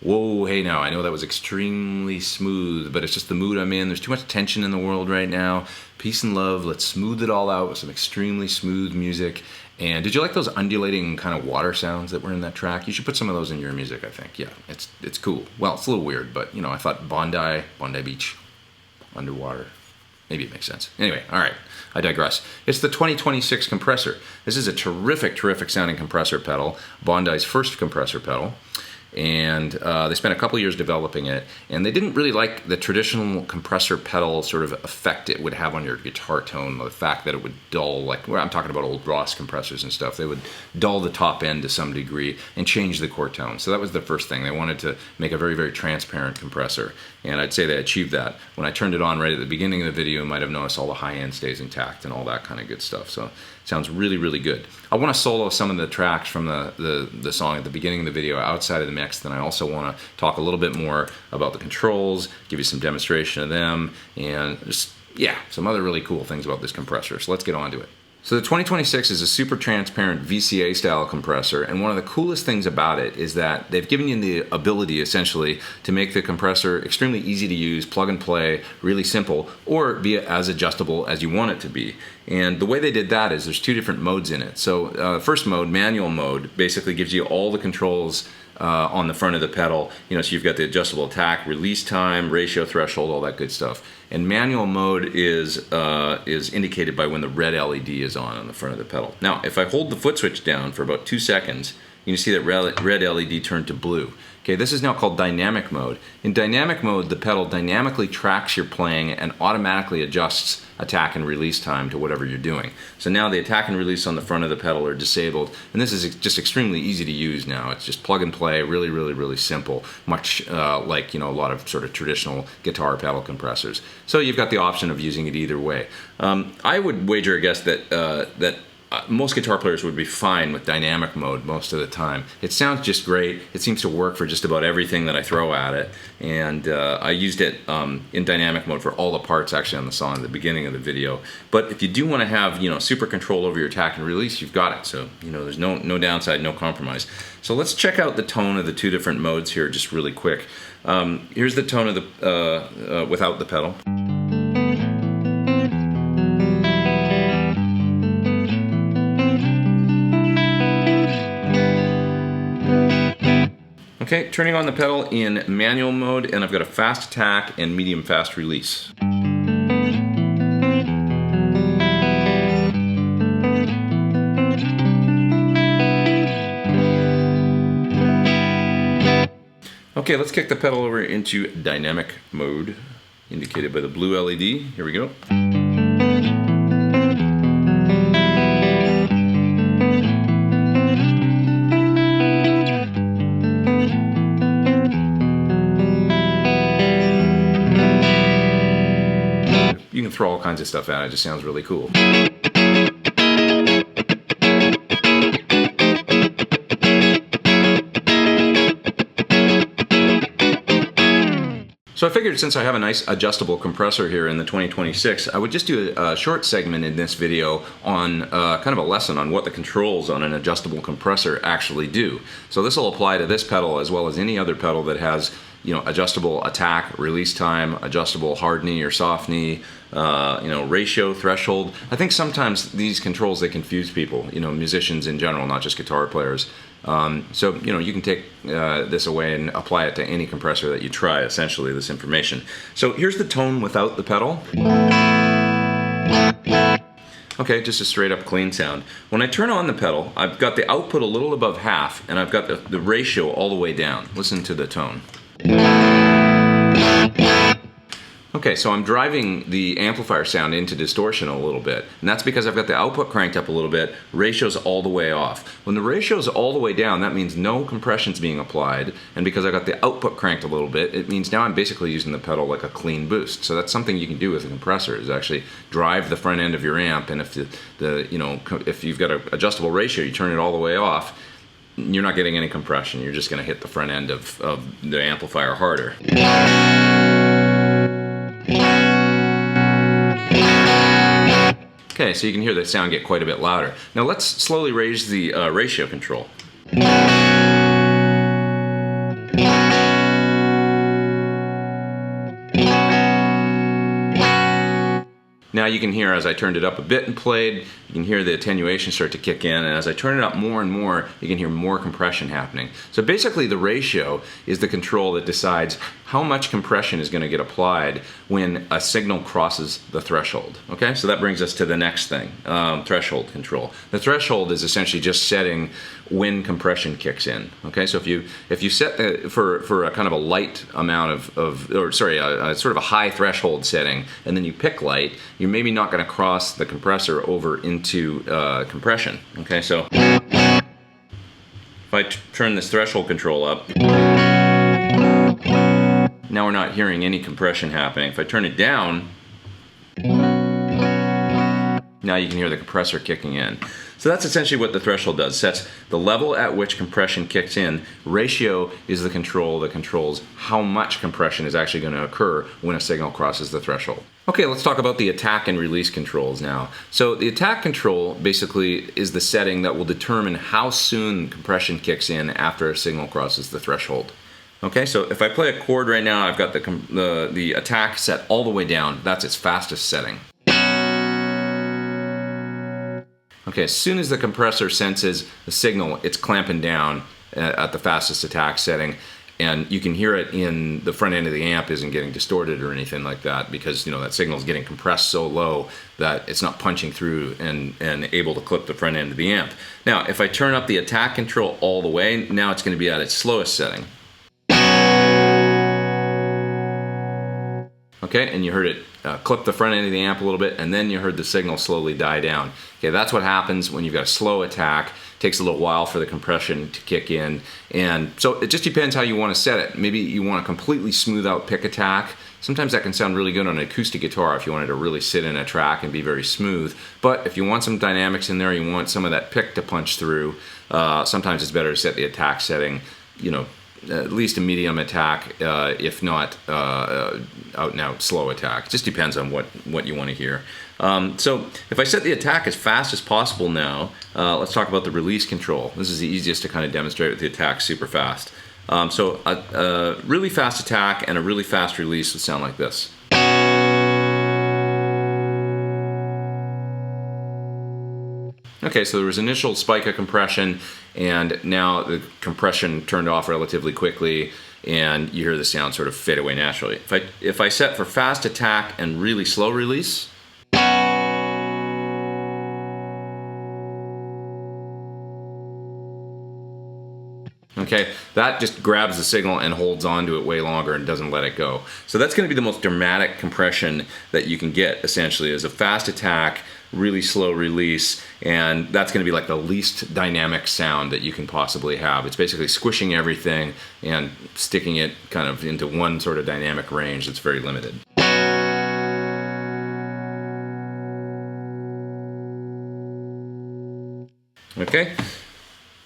Whoa, hey now, I know that was extremely smooth, but it's just the mood I'm in. There's too much tension in the world right now. Peace and love, let's smooth it all out with some extremely smooth music. And did you like those undulating kind of water sounds that were in that track? You should put some of those in your music, I think. Yeah, it's cool. Well, it's a little weird, but you know, I thought Bondi Beach, underwater. Maybe it makes sense. Anyway, all right, I digress. It's the 2026 compressor. This is a terrific, terrific sounding compressor pedal, Bondi's first compressor pedal. And they spent a couple years developing it, and they didn't really like the traditional compressor pedal sort of effect it would have on your guitar tone, the fact that it would dull, like, well, I'm talking about old Ross compressors and stuff, they would dull the top end to some degree and change the core tone. So that was the first thing. They wanted to make a very, very transparent compressor, and I'd say they achieved that. When I turned it on right at the beginning of the video, you might have noticed all the high end stays intact and all that kind of good stuff. So it sounds really, really good. I want to solo some of the tracks from the song at the beginning of the video outside of the mix. Then I also want to talk a little bit more about the controls, give you some demonstration of them, and just, yeah, some other really cool things about this compressor. So let's get on to it. So the 2026 is a super transparent VCA style compressor, and one of the coolest things about it is that they've given you the ability essentially to make the compressor extremely easy to use, plug and play, really simple, or be as adjustable as you want it to be. And the way they did that is there's two different modes in it. So first mode, manual mode, basically gives you all the controls on the front of the pedal. You know, so you've got the adjustable attack, release time, ratio threshold, all that good stuff. And manual mode is indicated by when the red LED is on the front of the pedal. Now, if I hold the foot switch down for about 2 seconds, you can see that red LED turned to blue. Okay, this is now called dynamic mode. In dynamic mode, the pedal dynamically tracks your playing and automatically adjusts attack and release time to whatever you're doing. So now the attack and release on the front of the pedal are disabled, and this is just extremely easy to use now. It's just plug and play, really, really, really simple, much like, you know, a lot of sort of traditional guitar pedal compressors. So you've got the option of using it either way. I would wager a guess that most guitar players would be fine with dynamic mode most of the time. It sounds just great. It seems to work for just about everything that I throw at it. And I used it in dynamic mode for all the parts actually on the song at the beginning of the video. But if you do want to have, you know, super control over your attack and release, you've got it. So, you know, there's no downside, no compromise. So let's check out the tone of the two different modes here just really quick. Here's the tone of the without the pedal. Okay, turning on the pedal in manual mode, and I've got a fast attack and medium fast release. Okay, let's kick the pedal over into dynamic mode, indicated by the blue LED. Here we go. You can throw all kinds of stuff at it, it just sounds really cool. So I figured since I have a nice adjustable compressor here in the 2026, I would just do a short segment in this video on kind of a lesson on what the controls on an adjustable compressor actually do. So this will apply to this pedal as well as any other pedal that has, you know, adjustable attack, release time, adjustable hard knee or soft knee, you know, ratio, threshold. I think sometimes these controls, they confuse people, you know, musicians in general, not just guitar players. So, you know, you can take this away and apply it to any compressor that you try, essentially, this information. So here's the tone without the pedal. Okay, just a straight up clean sound. When I turn on the pedal, I've got the output a little above half, and I've got the ratio all the way down. Listen to the tone. Okay, so I'm driving the amplifier sound into distortion a little bit, and that's because I've got the output cranked up a little bit, ratio's all the way off. When the ratio's all the way down, that means no compression's being applied, and because I got the output cranked a little bit, it means now I'm basically using the pedal like a clean boost. So that's something you can do with a compressor, is actually drive the front end of your amp, and if if you've got an adjustable ratio, you turn it all the way off, you're not getting any compression. You're just going to hit the front end of the amplifier harder. Okay, so you can hear the sound get quite a bit louder. Now let's slowly raise the ratio control. Now you can hear as I turned it up a bit and played, you can hear the attenuation start to kick in, and as I turn it up more and more, you can hear more compression happening. So basically the ratio is the control that decides how much compression is going to get applied when a signal crosses the threshold. Okay, so that brings us to the next thing, threshold control. The threshold is essentially just setting when compression kicks in. Okay, so if you set for a kind of a light amount a sort of a high threshold setting, and then you pick light, you're maybe not going to cross the compressor over into compression. Okay, so if I turn this threshold control up, now we're not hearing any compression happening. If I turn it down, now you can hear the compressor kicking in. So that's essentially what the threshold does. Sets the level at which compression kicks in. Ratio is the control that controls how much compression is actually going to occur when a signal crosses the threshold. Okay, let's talk about the attack and release controls now. So the attack control basically is the setting that will determine how soon compression kicks in after a signal crosses the threshold. Okay, so if I play a chord right now, I've got the attack set all the way down. That's its fastest setting. Okay, as soon as the compressor senses the signal, it's clamping down at the fastest attack setting, and you can hear it in the front end of the amp isn't getting distorted or anything like that, because you know that signal is getting compressed so low that it's not punching through and able to clip the front end of the amp. Now, if I turn up the attack control all the way, now it's going to be at its slowest setting. Okay, and you heard it clip the front end of the amp a little bit, and then you heard the signal slowly die down. Okay, that's what happens when you've got a slow attack. It takes a little while for the compression to kick in, and so it just depends how you want to set it. Maybe you want a completely smooth out pick attack. Sometimes that can sound really good on an acoustic guitar if you wanted to really sit in a track and be very smooth. But if you want some dynamics in there, you want some of that pick to punch through, sometimes it's better to set the attack setting, you know, at least a medium attack, if not out and out slow attack. It just depends on what you want to hear. So if I set the attack as fast as possible now, let's talk about the release control. This is the easiest to kind of demonstrate with the attack super fast. So a really fast attack and a really fast release would sound like this. Okay, so there was initial spike of compression, and now the compression turned off relatively quickly, and you hear the sound sort of fade away naturally. If I set for fast attack and really slow release, okay, that just grabs the signal and holds on to it way longer and doesn't let it go. So that's going to be the most dramatic compression that you can get, essentially, is a fast attack, really slow release, and that's going to be like the least dynamic sound that you can possibly have. It's basically squishing everything and sticking it kind of into one sort of dynamic range that's very limited. Okay,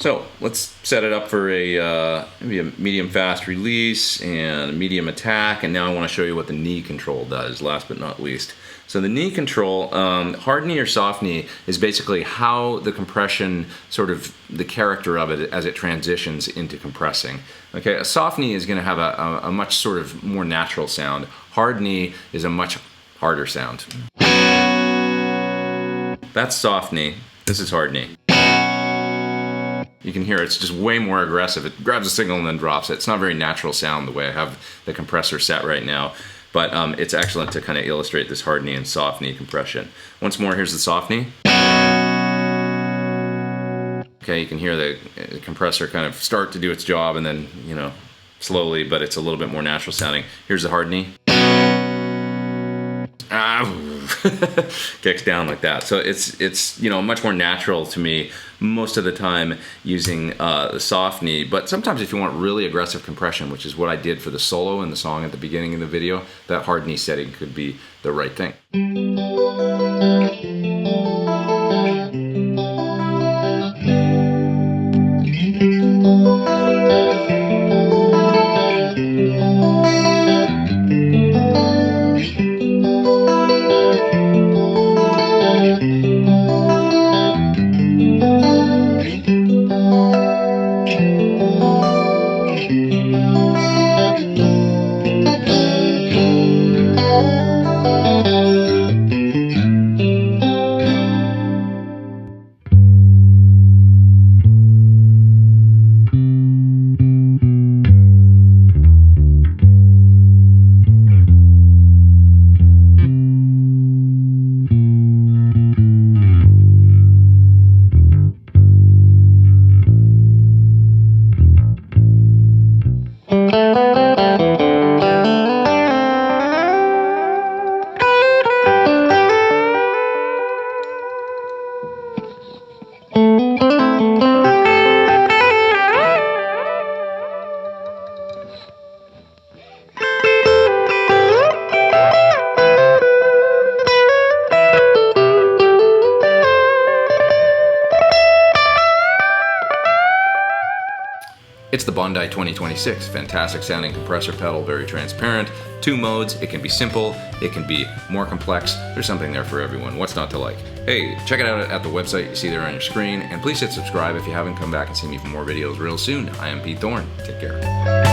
So let's set it up for a maybe a medium fast release and a medium attack, and now I want to show you what the knee control does, last but not least. So the knee control, hard knee or soft knee, is basically how the compression, sort of the character of it as it transitions into compressing. Okay, a soft knee is going to have a much sort of more natural sound. Hard knee is a much harder sound. That's soft knee. This is hard knee. You can hear it's just way more aggressive. It grabs a signal and then drops it. It's not a very natural sound the way I have the compressor set right now, but it's excellent to kind of illustrate this hard knee and soft knee compression. Once more, here's the soft knee. Okay, you can hear the compressor kind of start to do its job and then, you know, slowly, but it's a little bit more natural sounding. Here's the hard knee. Kicks down like that. So it's you know, much more natural to me most of the time using the soft knee, but sometimes if you want really aggressive compression, which is what I did for the solo in the song at the beginning of the video, that hard knee setting could be the right thing. It's the Bondi 2026, fantastic sounding compressor pedal, very transparent, 2 modes, it can be simple, it can be more complex, there's something there for everyone, what's not to like? Hey, check it out at the website you see there on your screen, and please hit subscribe if you haven't. Come back and see me for more videos real soon. I am Pete Thorn, take care.